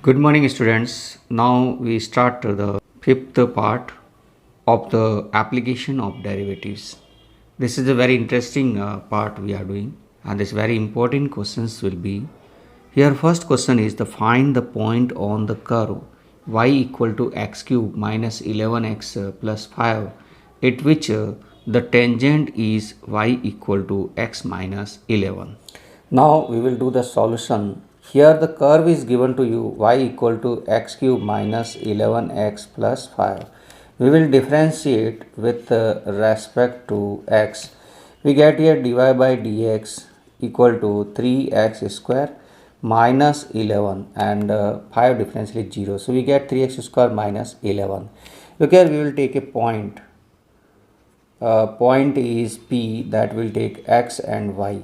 Good morning, students. Now we start the fifth part of the application of derivatives. This is a very interesting part we are doing, and this very important questions will be here. First question is the find the point on the curve y equal to x cube minus 11x plus 5 at which the tangent is y equal to x minus 11. Now we will do the solution. Here the curve is given to you y equal to x cube minus 11x plus 5. We will differentiate with respect to x. We get here dy by dx equal to 3x square minus 11 and 5 differential is 0. So we get 3x square minus 11. Look here, we will take a point. Point is P that will take x and y.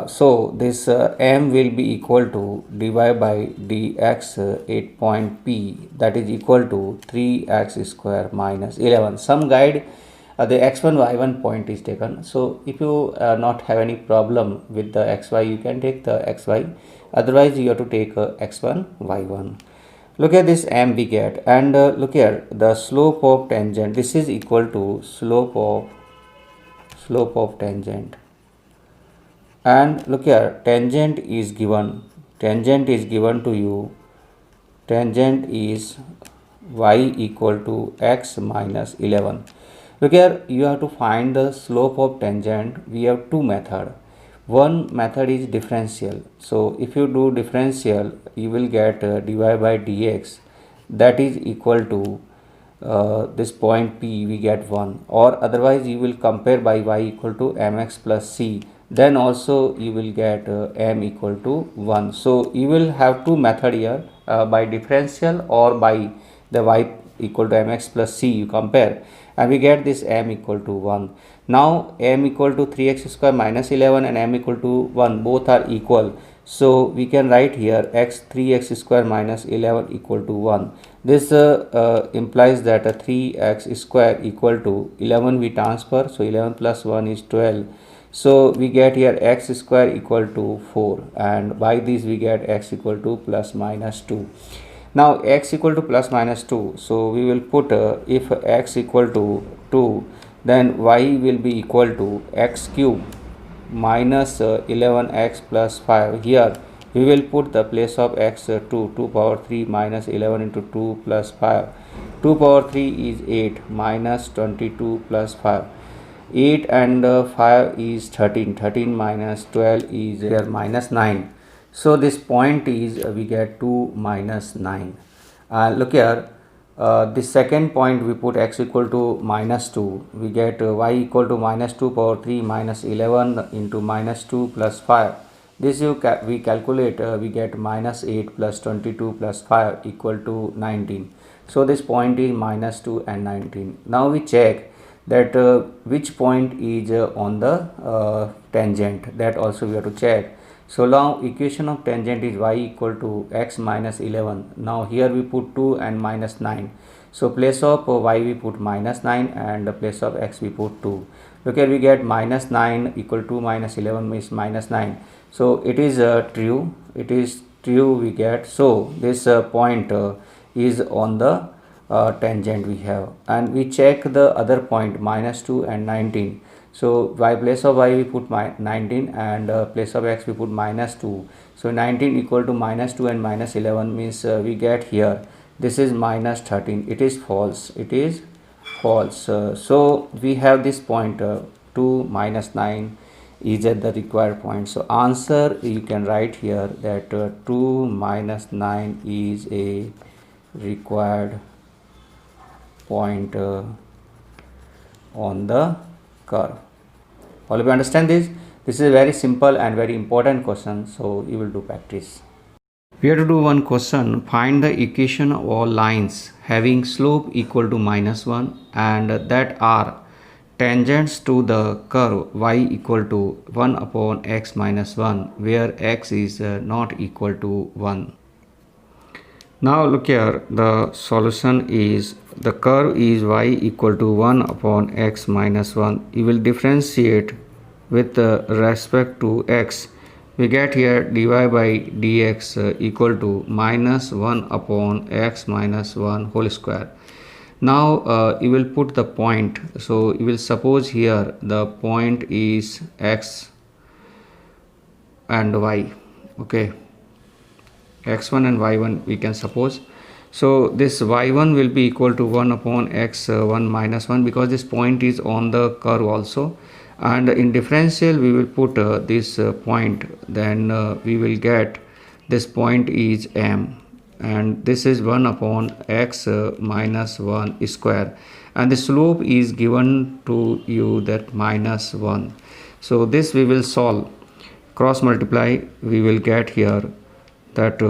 So this m will be equal to dy by dx at point P, that is equal to 3x square minus 11. Some guide the x1 y1 point is taken. So if you not have any problem with the xy, you can take the xy. Otherwise you have to take x1 y1. Look at this m we get, and look here the slope of tangent. This is equal to slope of tangent. And look here, tangent is given to you. Tangent is y equal to x minus 11. Look here, you have to find the slope of tangent. We have two methods. One method is differential. So if you do differential, you will get dy by dx, that is equal to this point P, we get 1, or otherwise you will compare by y equal to mx plus c, then also you will get m equal to 1. So you will have two method here, by differential or by the y equal to mx plus c you compare, and we get this m equal to 1. Now m equal to 3x square minus 11 and m equal to 1 both are equal. So we can write here x 3x square minus 11 equal to 1. This implies that 3x square equal to 11 we transfer. So 11 plus 1 is 12. So we get here x square equal to 4, and by this we get x equal to plus minus 2. Now x equal to plus minus 2. So we will put if x equal to 2, then y will be equal to x cube minus 11x plus 5. Here we will put the place of x 2 power 3 minus 11 into 2 plus 5. 2 power 3 is 8 minus 22 plus 5. 8 and 5 is 13. 13 minus 12 is here minus 9. So this point is we get 2 minus 9. Look here, this second point we put x equal to minus 2. We get y equal to minus 2 power 3 minus 11 into minus 2 plus 5. This we calculate, we get minus 8 plus 22 plus 5 equal to 19. So this point is minus 2 and 19. Now we check that which point is on the tangent, that also we have to check. So now equation of tangent is y equal to x minus 11. Now here we put 2 and minus 9. So place of y we put minus 9 and the place of x we put 2. Look here, we get minus 9 equal to minus 11 means minus 9. So it is true. It is true we get. So this point is on the tangent we have, and we check the other point minus 2 and 19. So by place of y we put 19 and place of x we put minus 2. So 19 equal to minus 2 and minus 11 means we get here this is minus 13. It is false. It is false. So we have this point 2 minus 9 is at the required point. So answer you can write here that 2 minus 9 is a required point on the curve. All of you understand this? This is a very simple and very important question, so you will do practice. We have to do one question. Find the equation of all lines having slope equal to minus 1 and that are tangents to the curve y equal to 1 upon x minus 1, where x is not equal to 1. Now look here, the solution is the curve is y equal to 1 upon x minus 1. You will differentiate with respect to x. we get here dy by dx equal to minus 1 upon x minus 1 whole square. Now you will put the point, so you will suppose here the point is x and y, okay, x1 and y1 we can suppose. So this y1 will be equal to 1 upon x1 minus 1 because this point is on the curve also, and in differential we will put this point, then we will get this point is m, and this is 1 upon x minus 1 square, and the slope is given to you that minus 1. So this we will solve, cross multiply, we will get here that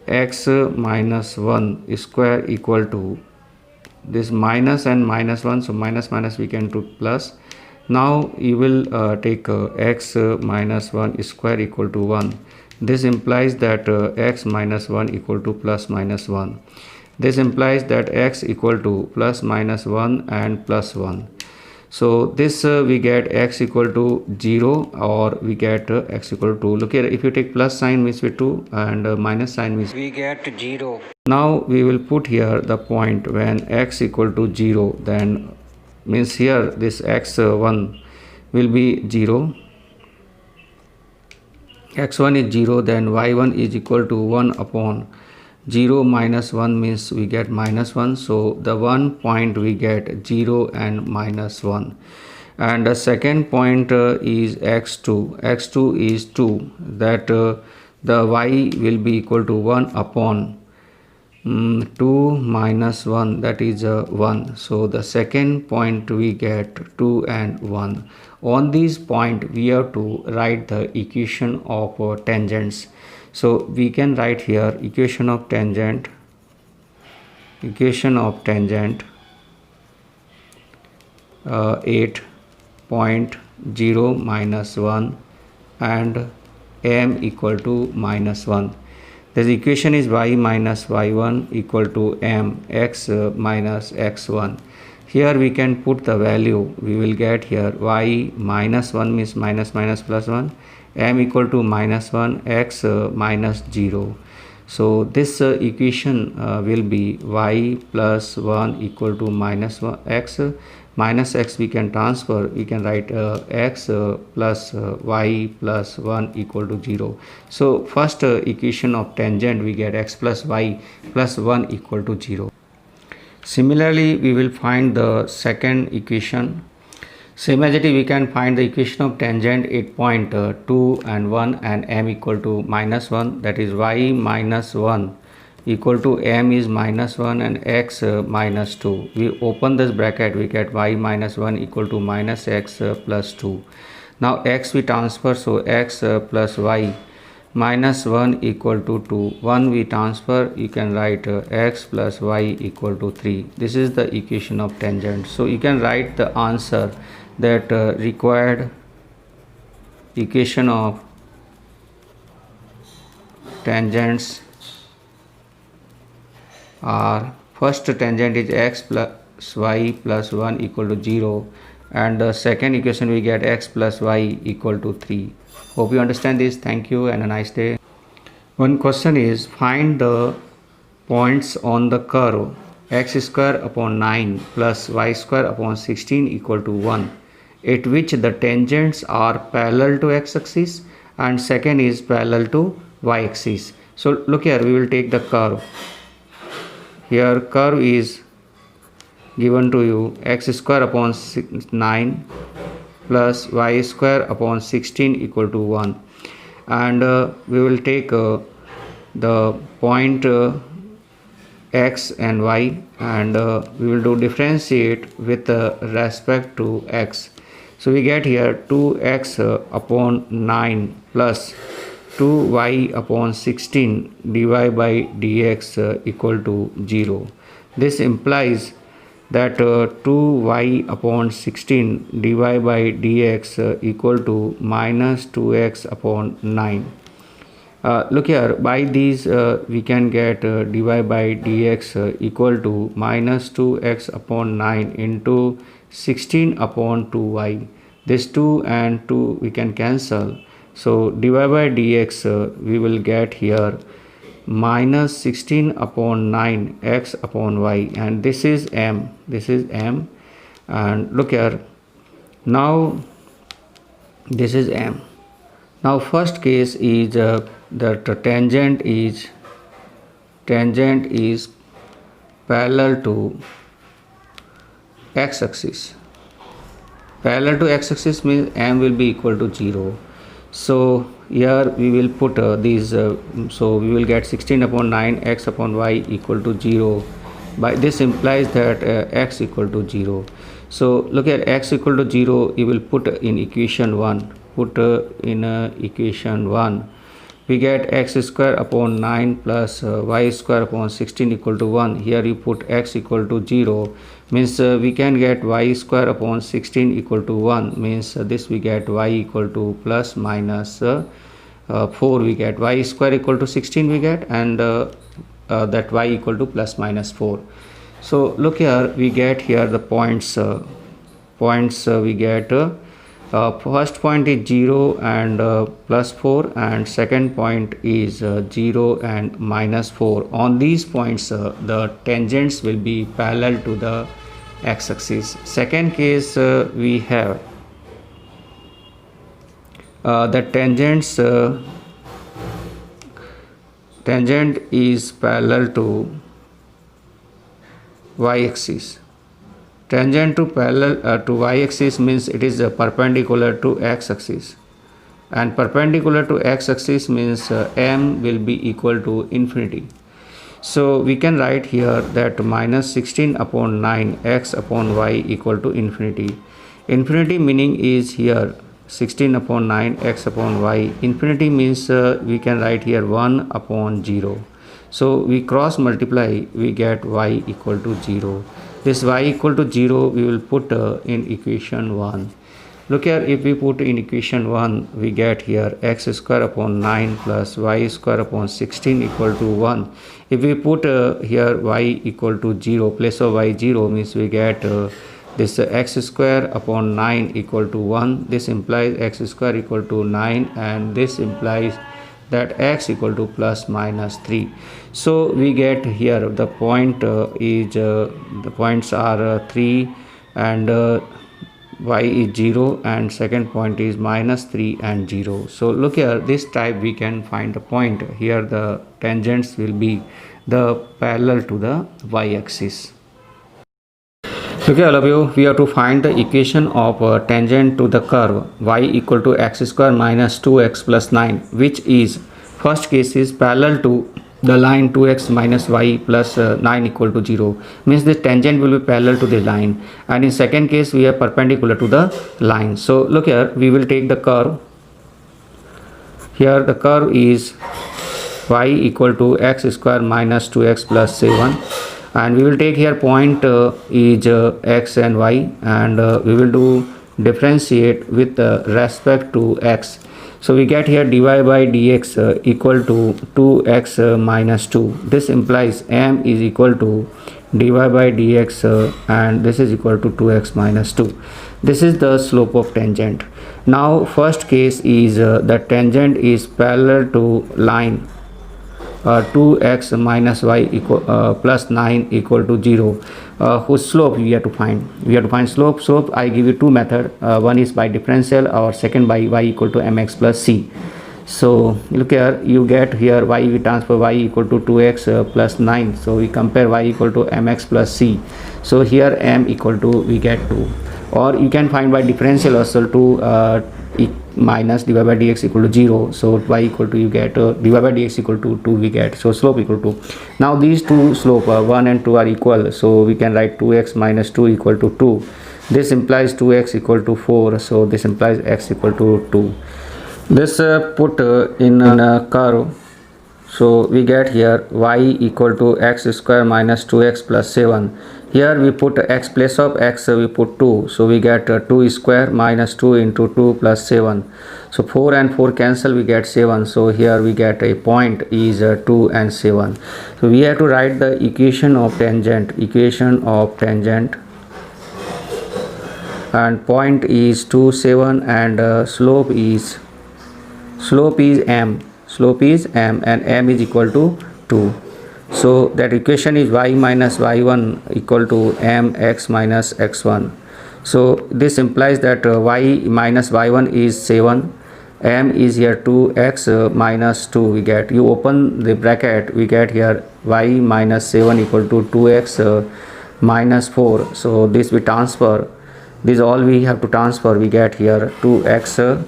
x minus 1 square equal to this minus and minus 1, so minus minus we can do plus. Now you will take x minus 1 square equal to 1. This implies that x minus 1 equal to plus minus 1. This implies that x equal to plus minus 1 and plus 1. So this we get x equal to 0, or we get x equal to, look here, if you take plus sign means with 2 and minus sign means we get 0. Now we will put here the point when x equal to 0, then means here this x1 will be 0, x1 is 0, then y1 is equal to 1 upon 0 minus 1 means we get minus 1. So the 1 point we get 0 and minus 1, and the second point is x2. x2 is 2, that the y will be equal to 1 upon 2 minus 1, that is 1. So the second point we get 2 and 1. On this point we have to write the equation of tangents. So we can write here equation of tangent 8.0 minus 1 and m equal to minus 1. This equation is y minus y1 equal to m x minus x1. Here we can put the value, we will get here y minus 1 means minus minus plus 1, m equal to minus 1, x minus 0. So this equation will be y plus 1 equal to minus 1 x, minus x we can transfer, we can write x plus y plus 1 equal to 0. So first equation of tangent we get x plus y plus 1 equal to 0. Similarly we will find the second equation. Same as it is, we can find the equation of tangent 8.2 and 1 and m equal to minus 1, that is y minus 1 equal to m is minus 1 and x minus 2. We open this bracket, we get y minus 1 equal to minus x plus 2. Now x we transfer, so x plus y minus 1 equal to 2. 1 we transfer, you can write x plus y equal to 3. This is the equation of tangent. So you can write the answer that required equation of tangents are, first tangent is x plus y plus 1 equal to 0, and the second equation we get x plus y equal to 3. Hope you understand this. Thank you and a nice day. One question is, find the points on the curve x square upon 9 plus y square upon 16 equal to 1 at which the tangents are parallel to x axis and second is parallel to y axis. So look here, we will take the curve. Here curve is given to you x square upon 9 plus y square upon 16 equal to 1, and we will take the point x and y, and we will do differentiate with respect to x. So we get here 2x upon 9 plus 2y upon 16 dy by dx equal to 0. This implies that 2y upon 16 dy by dx equal to minus 2x upon 9. Look here, by these we can get dy by dx equal to minus 2x upon 9 into 16 upon 2y. this 2 and 2 we can cancel. So dy by dx we will get here minus 16 upon 9 x upon y, and this is m, and look here, now this is m. Now first case is that tangent is parallel to x-axis. Parallel to x-axis means m will be equal to 0. So here we will put these, so we will get 16 upon 9 x upon y equal to 0. By this implies that x equal to 0. So look at x equal to 0, you will put in equation 1. Equation 1, we get x square upon 9 plus y square upon 16 equal to 1. Here you put x equal to 0, means we can get y square upon 16 equal to 1, means this we get y equal to plus minus 4, we get y square equal to 16 we get, and that y equal to plus minus 4. So look here, we get here the points, we get first point is 0 and plus 4, and second point is 0 and minus 4. On these points the tangents will be parallel to the x-axis. Second case we have the tangent is parallel to y-axis. Tangent to parallel to y-axis means it is perpendicular to x-axis, and perpendicular to x-axis means m will be equal to infinity. So we can write here that minus 16 upon 9 x upon y equal to infinity. Infinity meaning is here 16 upon 9 x upon y. Infinity means we can write here 1 upon 0. So we cross multiply, we get y equal to 0. This y equal to 0 we will put in equation 1. Look here, if we put in equation 1, we get here x square upon 9 plus y square upon 16 equal to 1. If we put here y equal to 0, place of y 0, means we get this x square upon 9 equal to 1. This implies x square equal to 9, and this implies that x equal to plus minus 3. So we get here the point the points are 3 and y is 0, and second point is minus 3 and 0. So look here, this type we can find the point. Here the tangents will be the parallel to the y-axis. Okay, all of you, we have to find the equation of tangent to the curve y equal to x square minus 2x plus 9, which is, first case is parallel to the line 2x minus y plus 9 equal to 0, means the tangent will be parallel to the line, and in second case we are perpendicular to the line. So look here, we will take the curve. Here the curve is y equal to x square minus 2x plus 7, and we will take here point is x and y, and we will do differentiate with respect to x. So we get here dy by dx equal to 2x minus 2. This implies m is equal to dy by dx and this is equal to 2x minus 2. This is the slope of tangent. Now first case is the tangent is parallel to line 2x minus y equal plus 9 equal to 0, whose slope we have to find. We have to find slope. I give you two method. One is by differential, or second by y equal to mx plus c. So look here, you get here y, we transfer y equal to 2x plus 9. So we compare y equal to mx plus c. So here m equal to we get 2, or you can find by differential also 2 minus dy by dx equal to 0. So y equal to you get dy by dx equal to 2 we get. So slope equal to, now these two slope 1 and 2 are equal, so we can write 2x minus 2 equal to 2. This implies 2x equal to 4, so this implies x equal to 2. This put in a curve. So we get here y equal to x square minus 2x plus 7. Here we put x, place of x we put 2. So we get 2 square minus 2 into 2 plus 7. So 4 and 4 cancel, we get 7. So here we get a point is 2 and 7. So we have to write the equation of tangent. and point is 2 7 and slope is m and m is equal to 2. So that equation is y minus y1 equal to mx minus x1. So this implies that y minus y1 is 7, m is here 2x minus 2 we get. You open the bracket, we get here y minus 7 equal to 2x minus 4. So this we transfer, this all we have to transfer, we get here 2x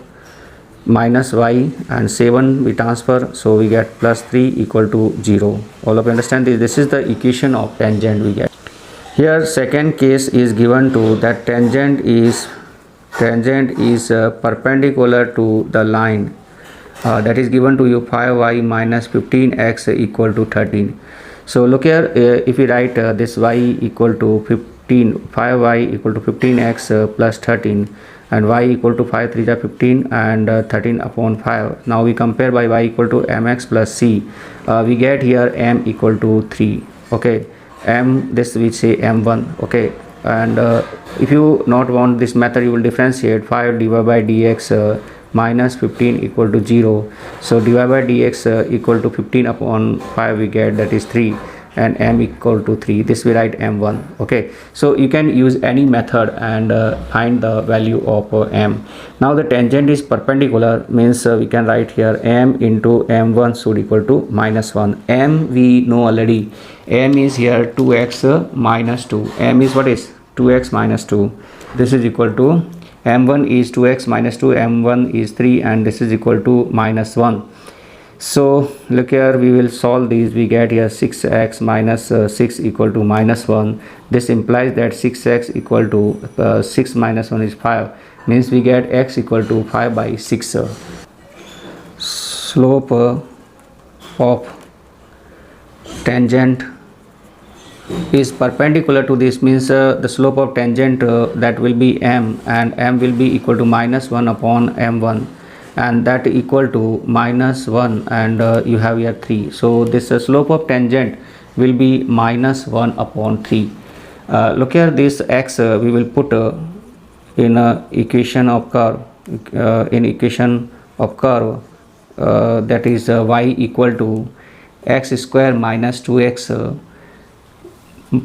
minus y and 7 we transfer, so we get plus 3 equal to 0. All of you understand this? This is the equation of tangent we get. Here second case is given to that tangent is perpendicular to the line that is given to you 5y minus 15x equal to 13. So look here, if we write this y equal to 5y equal to 15x plus 13 and y equal to 5 3 15 and 13 upon 5. Now we compare by y equal to mx plus c. We get here m equal to 3. Okay, m, this we say m1. Okay, and if you not want this method, you will differentiate 5 divided by dx minus 15 equal to 0. So divided by dx equal to 15 upon 5 we get, that is 3, and m equal to 3. This we write m1. Okay, so you can use any method and find the value of m. Now the tangent is perpendicular, means we can write here m into m1 should equal to minus 1. M we know already, m is here 2x minus 2. M is what is 2x minus 2. This is equal to m1 is 2x minus 2, m1 is 3, and this is equal to minus 1. So look here, we will solve these. We get here 6x minus 6 equal to minus 1. This implies that 6x equal to 6 minus 1 is 5, means we get x equal to 5 by 6. Slope of tangent is perpendicular to this, means the slope of tangent that will be m, and m will be equal to minus 1 upon m1, and that equal to minus 1, and you have here 3. So this slope of tangent will be minus 1 upon 3. Look here, this x we will put in equation of curve, that is y equal to x square minus 2x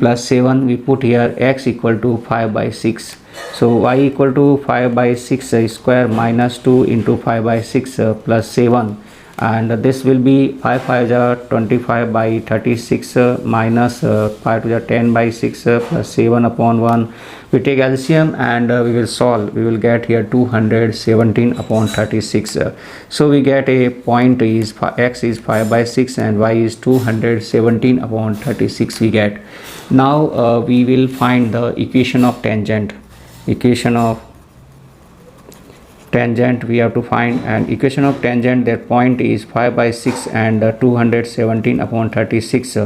plus 7. We put here x equal to 5 by 6. So y equal to 5 by 6 square minus 2 into 5 by 6 plus 7, and this will be 5 5 are 25 by 36 minus 5 to the 10 by 6 plus 7 upon 1. We take LCM and we will solve. We will get here 217 upon 36. So we get a point is x is 5 by 6 and y is 217 upon 36 we get. Now we will find the equation of tangent. Equation of tangent we have to find, and equation of tangent, their point is 5 by 6 and 217 upon 36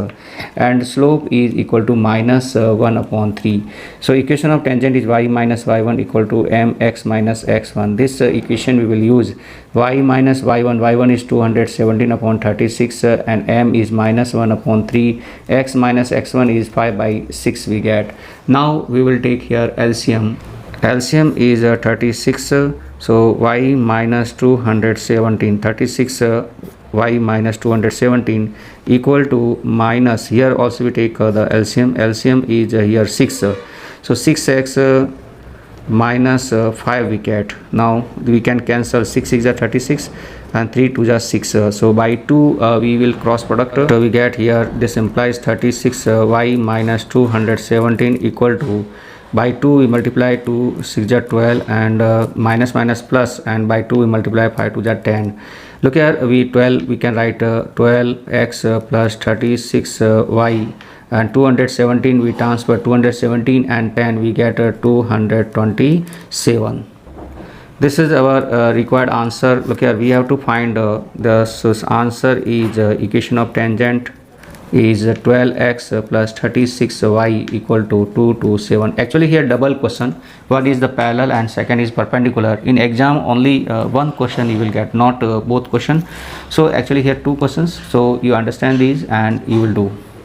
and slope is equal to minus 1 upon 3. So equation of tangent is y minus y1 equal to mx minus x1. This equation we will use y minus y1 is 217 upon 36 and m is minus 1 upon 3, x minus x1 is 5 by 6 we get. Now we will take here LCM. LCM is 36, so y minus 217, 36 y minus 217 equal to minus, here also we take the LCM. LCM is here 6, so 6x minus 5 we get. Now we can cancel 6 6 are 36 and 3 2 are 6, so by 2 we will cross product, so we get here, this implies 36 y minus 217 equal to, by 2 we multiply 2 6 are 12 and minus minus plus, and by 2 we multiply 5 2 are 10. Look here, we can write 12x plus 36 y, and 217 we transfer 217 and 10 we get 227. This is our required answer. Look here, we have to find the answer is equation of tangent is 12x plus 36y equal to 227. Actually here double question, one is the parallel and second is perpendicular. In exam only one question you will get, not both question. So actually here two questions, so you understand these and you will do.